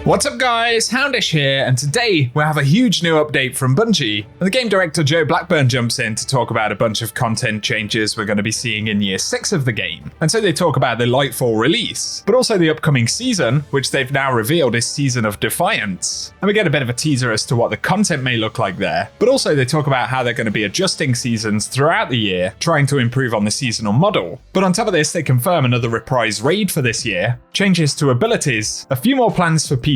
What's up guys, Houndish here, and today we have a huge new update from Bungie, and the game director Joe Blackburn jumps in to talk about a bunch of content changes we're going to be seeing in year 6 of the game. And so they talk about the Lightfall release, but also the upcoming season, which they've now revealed is Season of Defiance. And we get a bit of a teaser as to what the content may look like there, but also they talk about how they're going to be adjusting seasons throughout the year, trying to improve on the seasonal model. But on top of this, they confirm another reprise raid for this year, changes to abilities, a few more plans for PvP,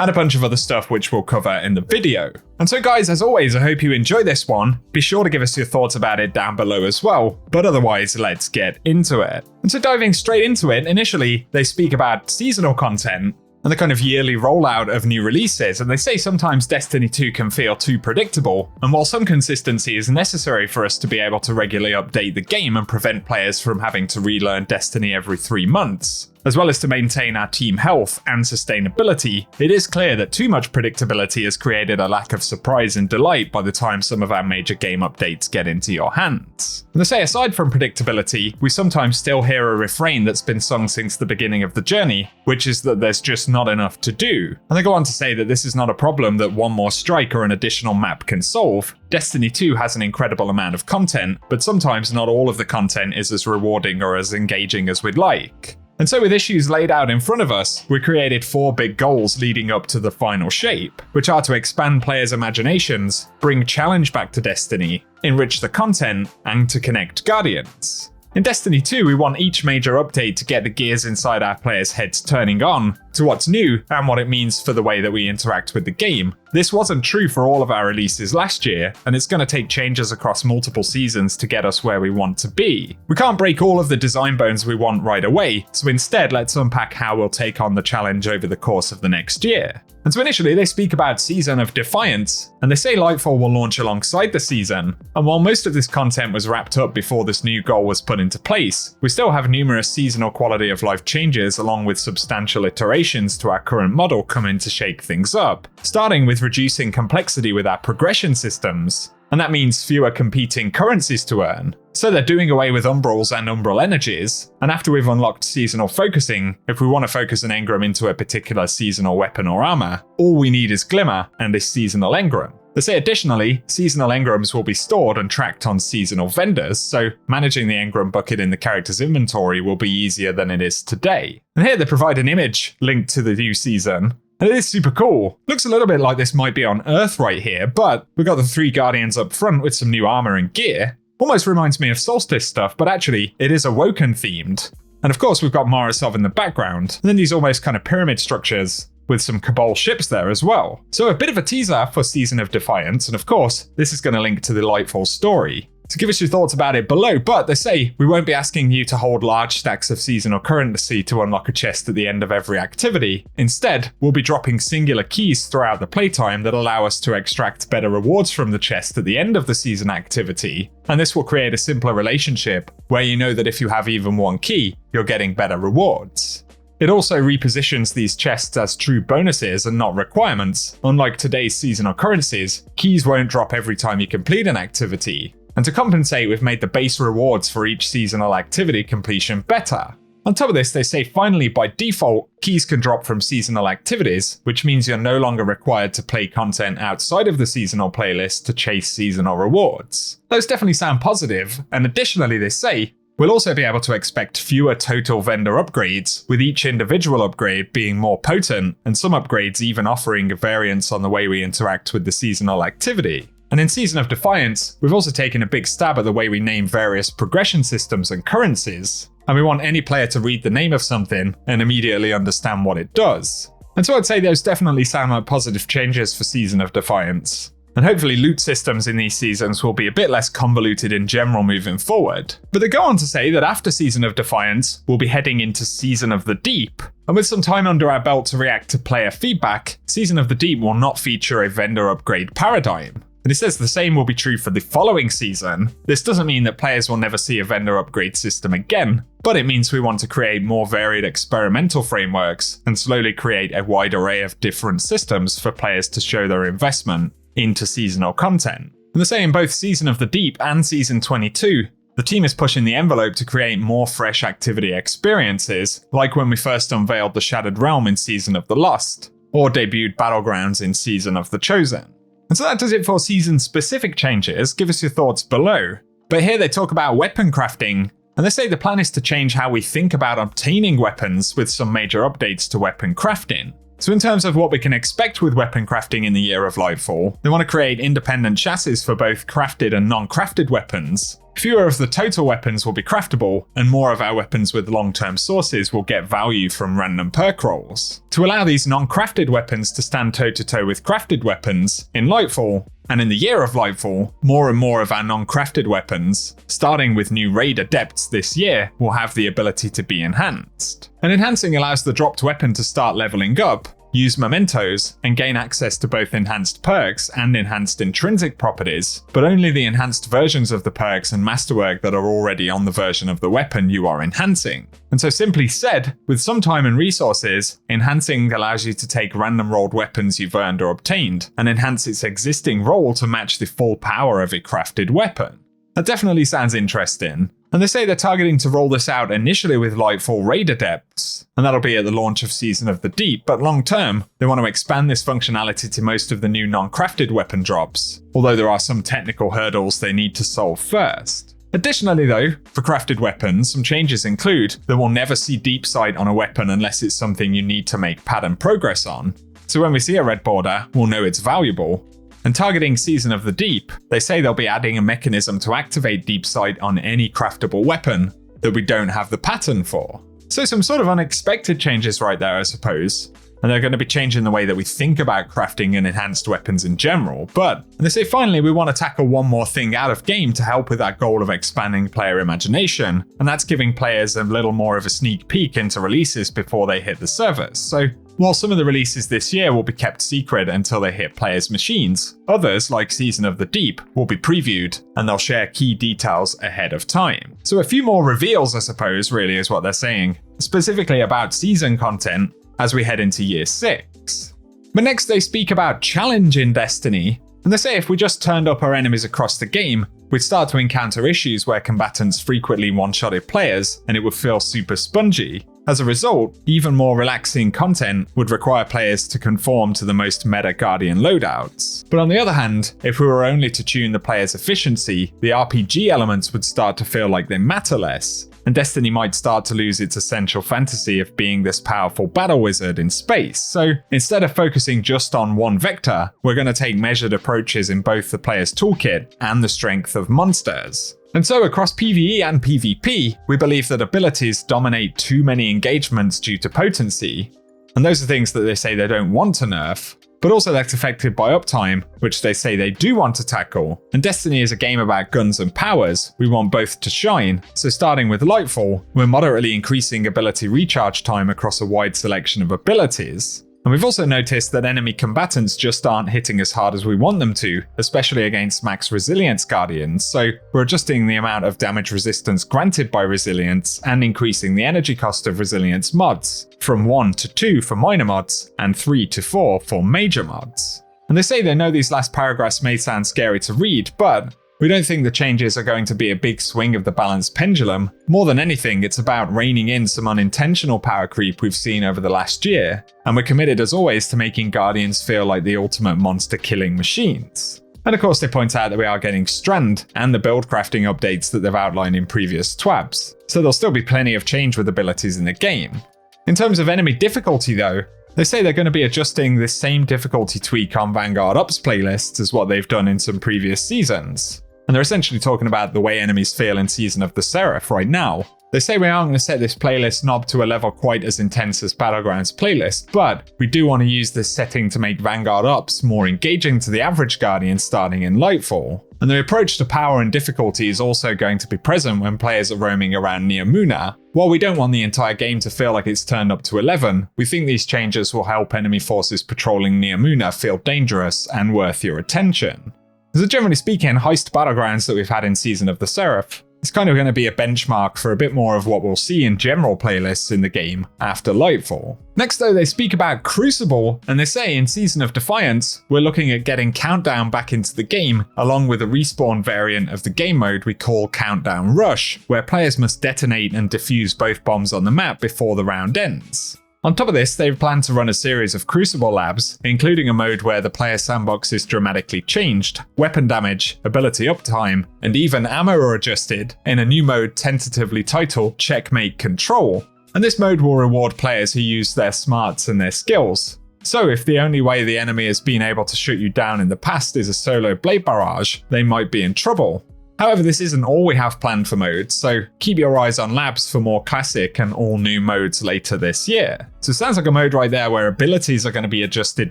and a bunch of other stuff which we'll cover in the video. And so guys, as always, I hope you enjoy this one. Be sure to give us your thoughts about it down below as well, but otherwise, let's get into it. And so diving straight into it, initially, they speak about seasonal content and the kind of yearly rollout of new releases, and they say sometimes Destiny 2 can feel too predictable, and while some consistency is necessary for us to be able to regularly update the game and prevent players from having to relearn Destiny every 3 months, as well as to maintain our team health and sustainability, it is clear that too much predictability has created a lack of surprise and delight by the time some of our major game updates get into your hands. And they say aside from predictability, we sometimes still hear a refrain that's been sung since the beginning of the journey, which is that there's just not enough to do. And they go on to say that this is not a problem that one more strike or an additional map can solve. Destiny 2 has an incredible amount of content, but sometimes not all of the content is as rewarding or as engaging as we'd like. And so with issues laid out in front of us, we created 4 big goals leading up to the final shape, which are to expand players' imaginations, bring challenge back to Destiny, enrich the content, and to connect Guardians. In Destiny 2, we want each major update to get the gears inside our players' heads turning on to what's new and what it means for the way that we interact with the game. This wasn't true for all of our releases last year, and it's going to take changes across multiple seasons to get us where we want to be. We can't break all of the design bones we want right away, so instead let's unpack how we'll take on the challenge over the course of the next year. And so initially they speak about Season of Defiance, and they say Lightfall will launch alongside the season, and while most of this content was wrapped up before this new goal was put into place, we still have numerous seasonal quality of life changes along with substantial iterations to our current model coming to shake things up, starting with reducing complexity with our progression systems, and that means fewer competing currencies to earn. So they're doing away with umbrals and umbral energies, and after we've unlocked seasonal focusing, if we want to focus an engram into a particular seasonal weapon or armor, all we need is Glimmer and a seasonal engram. They say additionally, seasonal engrams will be stored and tracked on seasonal vendors, so managing the engram bucket in the character's inventory will be easier than it is today. And here they provide an image linked to the new season, and it is super cool. Looks a little bit like this might be on Earth right here, but we've got the 3 Guardians up front with some new armor and gear. Almost reminds me of Solstice stuff, but actually it is Awoken themed. And of course we've got Morro in the background, and then these almost kind of pyramid structures with some Cabal ships there as well. So a bit of a teaser for Season of Defiance, and of course this is going to link to the Lightfall story. So give us your thoughts about it below, but they say we won't be asking you to hold large stacks of seasonal currency to unlock a chest at the end of every activity. Instead, we'll be dropping singular keys throughout the playtime that allow us to extract better rewards from the chest at the end of the season activity, and this will create a simpler relationship where you know that if you have even one key, you're getting better rewards. It also repositions these chests as true bonuses and not requirements. Unlike today's seasonal currencies, keys won't drop every time you complete an activity. And to compensate, we've made the base rewards for each seasonal activity completion better. On top of this, they say finally by default, keys can drop from seasonal activities, which means you're no longer required to play content outside of the seasonal playlist to chase seasonal rewards. Those definitely sound positive, and additionally they say, we'll also be able to expect fewer total vendor upgrades, with each individual upgrade being more potent, and some upgrades even offering a variance on the way we interact with the seasonal activity. And in Season of Defiance, we've also taken a big stab at the way we name various progression systems and currencies, and we want any player to read the name of something and immediately understand what it does. And so I'd say those definitely sound like positive changes for Season of Defiance. And hopefully loot systems in these seasons will be a bit less convoluted in general moving forward. But they go on to say that after Season of Defiance, we'll be heading into Season of the Deep. And with some time under our belt to react to player feedback, Season of the Deep will not feature a vendor upgrade paradigm. And it says the same will be true for the following season. This doesn't mean that players will never see a vendor upgrade system again, but it means we want to create more varied experimental frameworks and slowly create a wide array of different systems for players to show their investment into seasonal content. And the same in both Season of the Deep and Season 22, The team is pushing the envelope to create more fresh activity experiences, like when we first unveiled the Shattered Realm in Season of the Lost. or debuted Battlegrounds in Season of the Chosen. And so that does it for season-specific changes. Give us your thoughts below. But here they talk about weapon crafting, and they say the plan is to change how we think about obtaining weapons with some major updates to weapon crafting. So in terms of what we can expect with weapon crafting in the year of Lightfall, they want to create independent chassis for both crafted and non-crafted weapons. Fewer of the total weapons will be craftable, and more of our weapons with long-term sources will get value from random perk rolls. To allow these non-crafted weapons to stand toe-to-toe with crafted weapons, in Lightfall, and in the year of Lightfall, more and more of our non-crafted weapons, starting with new raid adepts this year, will have the ability to be enhanced. And enhancing allows the dropped weapon to start leveling up, use mementos, and gain access to both enhanced perks and enhanced intrinsic properties, but only the enhanced versions of the perks and masterwork that are already on the version of the weapon you are enhancing. And so simply said, with some time and resources, enhancing allows you to take random rolled weapons you've earned or obtained, and enhance its existing roll to match the full power of a crafted weapon. That definitely sounds interesting. And they say they're targeting to roll this out initially with Lightfall Raid Adepts, and that'll be at the launch of Season of the Deep, but long term, they want to expand this functionality to most of the new non-crafted weapon drops, although there are some technical hurdles they need to solve first. Additionally though, for crafted weapons, some changes include that we'll never see deep sight on a weapon unless it's something you need to make pattern progress on, so when we see a red border, we'll know it's valuable. And targeting Season of the Deep, they say they'll be adding a mechanism to activate deep sight on any craftable weapon that we don't have the pattern for. So some sort of unexpected changes right there, I suppose. And they're going to be changing the way that we think about crafting and enhanced weapons in general. But they say finally we want to tackle one more thing out of game to help with that goal of expanding player imagination, and that's giving players a little more of a sneak peek into releases before they hit the servers. So while some of the releases this year will be kept secret until they hit players' machines, others, like Season of the Deep, will be previewed, and they'll share key details ahead of time. So a few more reveals, I suppose, really is what they're saying, specifically about season content as we head into Year 6. But next they speak about challenge in Destiny, and they say if we just turned up our enemies across the game, we'd start to encounter issues where combatants frequently one-shotted players, and it would feel super spongy. As a result, even more relaxing content would require players to conform to the most meta Guardian loadouts. But on the other hand, if we were only to tune the player's efficiency, the RPG elements would start to feel like they matter less, and Destiny might start to lose its essential fantasy of being this powerful battle wizard in space. So instead of focusing just on one vector, we're going to take measured approaches in both the player's toolkit and the strength of monsters. And so across PvE and PvP, we believe that abilities dominate too many engagements due to potency. And those are things that they say they don't want to nerf, but also that's affected by uptime, which they say they do want to tackle. And Destiny is a game about guns and powers, we want both to shine. So starting with Lightfall, we're moderately increasing ability recharge time across a wide selection of abilities. And we've also noticed that enemy combatants just aren't hitting as hard as we want them to, especially against max resilience guardians, so we're adjusting the amount of damage resistance granted by resilience and increasing the energy cost of resilience mods, from 1 to 2 for minor mods, and 3 to 4 for major mods. And they say they know these last paragraphs may sound scary to read, but we don't think the changes are going to be a big swing of the balanced pendulum. More than anything, it's about reining in some unintentional power creep we've seen over the last year, and we're committed as always to making Guardians feel like the ultimate monster-killing machines. And of course they point out that we are getting Strand and the build crafting updates that they've outlined in previous TWABs, so there'll still be plenty of change with abilities in the game. In terms of enemy difficulty though, they say they're going to be adjusting this same difficulty tweak on Vanguard Ups playlists as what they've done in some previous seasons. And they're essentially talking about the way enemies feel in Season of the Seraph right now. They say we aren't going to set this playlist knob to a level quite as intense as Battlegrounds playlist, but we do want to use this setting to make Vanguard Ups more engaging to the average Guardian starting in Lightfall. And the approach to power and difficulty is also going to be present when players are roaming around near Muna. While we don't want the entire game to feel like it's turned up to 11, we think these changes will help enemy forces patrolling near Muna feel dangerous and worth your attention. So generally speaking, Heist Battlegrounds that we've had in Season of the Seraph is kind of going to be a benchmark for a bit more of what we'll see in general playlists in the game after Lightfall. Next though, they speak about Crucible, and they say in Season of Defiance, we're looking at getting Countdown back into the game, along with a respawn variant of the game mode we call Countdown Rush, where players must detonate and defuse both bombs on the map before the round ends. On top of this, they plan to run a series of Crucible labs, including a mode where the player sandbox is dramatically changed, weapon damage, ability uptime, and even ammo are adjusted in a new mode tentatively titled Checkmate Control. And this mode will reward players who use their smarts and their skills. So if the only way the enemy has been able to shoot you down in the past is a solo blade barrage, they might be in trouble. However, this isn't all we have planned for modes, so keep your eyes on labs for more classic and all new modes later this year. So it sounds like a mode right there where abilities are going to be adjusted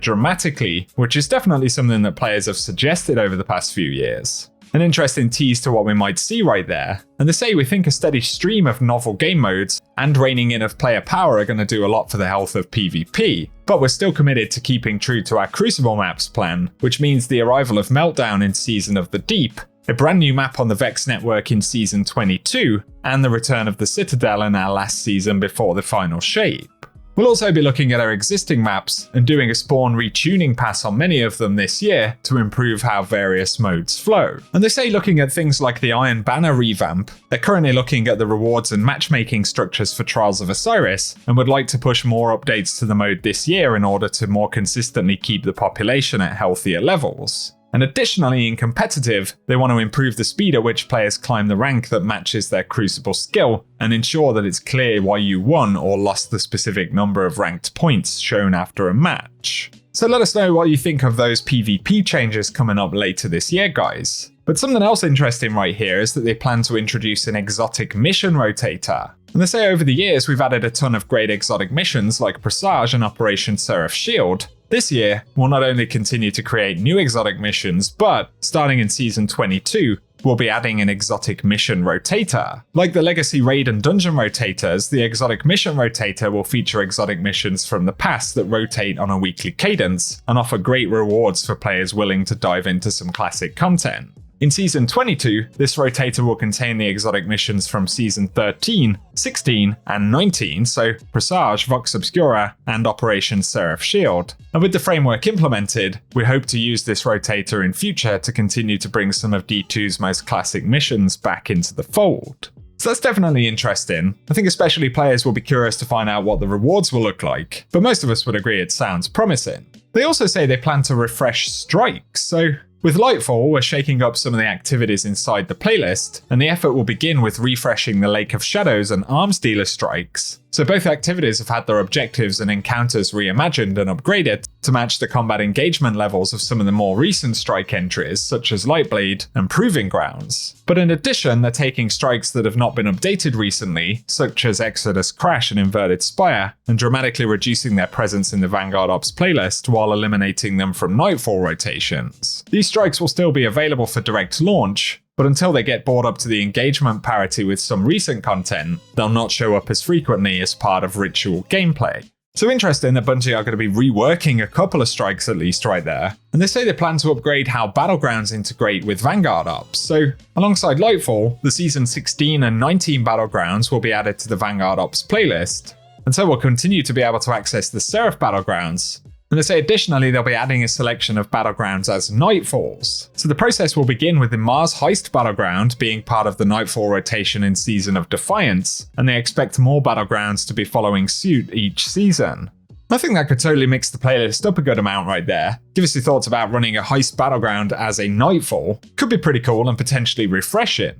dramatically, which is definitely something that players have suggested over the past few years. An interesting tease to what we might see right there. And they say we think a steady stream of novel game modes and reining in of player power are going to do a lot for the health of PvP. But we're still committed to keeping true to our Crucible maps plan, which means the arrival of Meltdown in Season of the Deep, a brand new map on the Vex network in Season 22, and the return of the Citadel in our last season before the final shape. We'll also be looking at our existing maps and doing a spawn retuning pass on many of them this year to improve how various modes flow. And they say looking at things like the Iron Banner revamp, they're currently looking at the rewards and matchmaking structures for Trials of Osiris, and would like to push more updates to the mode this year in order to more consistently keep the population at healthier levels. And additionally, in competitive, they want to improve the speed at which players climb the rank that matches their Crucible skill, and ensure that it's clear why you won or lost the specific number of ranked points shown after a match. So let us know what you think of those PvP changes coming up later this year, guys. But something else interesting right here is that they plan to introduce an exotic mission rotator. And they say over the years we've added a ton of great exotic missions like Presage and Operation Seraph Shield. This year, we'll not only continue to create new exotic missions, but, starting in Season 22, we'll be adding an exotic mission rotator. Like the Legacy Raid and Dungeon rotators, the exotic mission rotator will feature exotic missions from the past that rotate on a weekly cadence, and offer great rewards for players willing to dive into some classic content. In Season 22, this rotator will contain the exotic missions from Season 13, 16, and 19, so Presage, Vox Obscura, and Operation Seraph Shield. And with the framework implemented, we hope to use this rotator in future to continue to bring some of D2's most classic missions back into the fold. So that's definitely interesting. I think especially players will be curious to find out what the rewards will look like, but most of us would agree it sounds promising. They also say they plan to refresh strikes, so with Lightfall, we're shaking up some of the activities inside the playlist, and the effort will begin with refreshing the Lake of Shadows and Arms Dealer strikes. So both activities have had their objectives and encounters reimagined and upgraded to match the combat engagement levels of some of the more recent strike entries, such as Lightblade and Proving Grounds. But in addition, they're taking strikes that have not been updated recently, such as Exodus Crash and Inverted Spire, and dramatically reducing their presence in the Vanguard Ops playlist while eliminating them from Nightfall rotations. These strikes will still be available for direct launch, but until they get brought up to the engagement parity with some recent content, they'll not show up as frequently as part of ritual gameplay. So interesting that Bungie are going to be reworking a couple of strikes at least right there, and they say they plan to upgrade how Battlegrounds integrate with Vanguard Ops. So alongside Lightfall, the Season 16 and 19 Battlegrounds will be added to the Vanguard Ops playlist, and so we'll continue to be able to access the Seraph Battlegrounds. And they say additionally they'll be adding a selection of battlegrounds as Nightfalls. So the process will begin with the Mars Heist battleground being part of the Nightfall rotation in Season of Defiance, and they expect more battlegrounds to be following suit each season. I think that could totally mix the playlist up a good amount right there. Give us your thoughts about running a Heist battleground as a Nightfall. Could be pretty cool and potentially refreshing.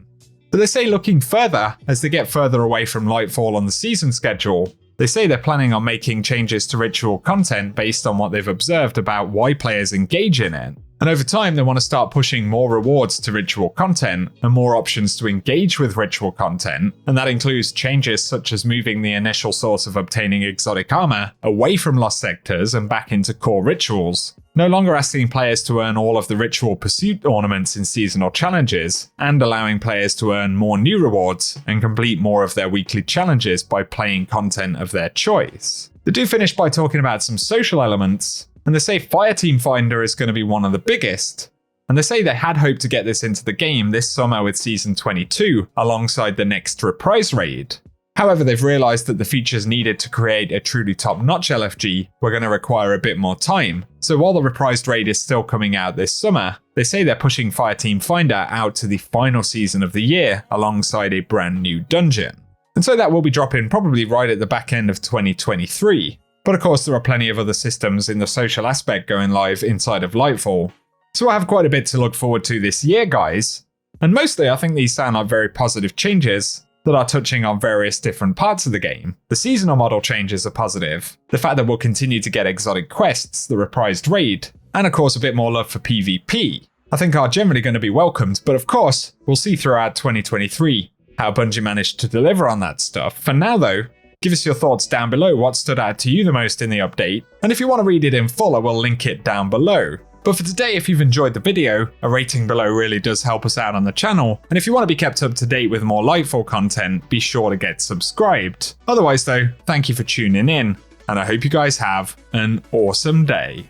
But they say looking further, as they get further away from Lightfall on the season schedule, they say they're planning on making changes to ritual content based on what they've observed about why players engage in it. And over time, they want to start pushing more rewards to ritual content and more options to engage with ritual content. And that includes changes such as moving the initial source of obtaining exotic armor away from lost sectors and back into core rituals. No longer asking players to earn all of the ritual pursuit ornaments in seasonal challenges, and allowing players to earn more new rewards and complete more of their weekly challenges by playing content of their choice. They do finish by talking about some social elements, and they say Fireteam Finder is going to be one of the biggest. And they say they had hoped to get this into the game this summer with Season 22, alongside the next Reprise raid. However, they've realised that the features needed to create a truly top-notch LFG were going to require a bit more time. So while the Reprised raid is still coming out this summer, they say they're pushing Fireteam Finder out to the final season of the year alongside a brand new dungeon. And so that will be dropping probably right at the back end of 2023. But of course, there are plenty of other systems in the social aspect going live inside of Lightfall. So I have quite a bit to look forward to this year, guys. And mostly I think these sound like very positive changes that are touching on various different parts of the game. The seasonal model changes are positive. The fact that we'll continue to get exotic quests, the reprised raid, and of course a bit more love for PvP, I think are generally going to be welcomed, but of course, we'll see throughout 2023 how Bungie managed to deliver on that stuff. For now though, give us your thoughts down below what stood out to you the most in the update, and if you want to read it in full, I will link it down below. But for today, if you've enjoyed the video, a rating below really does help us out on the channel, and if you want to be kept up to date with more Lightfall content, be sure to get subscribed. Otherwise though, thank you for tuning in, and I hope you guys have an awesome day.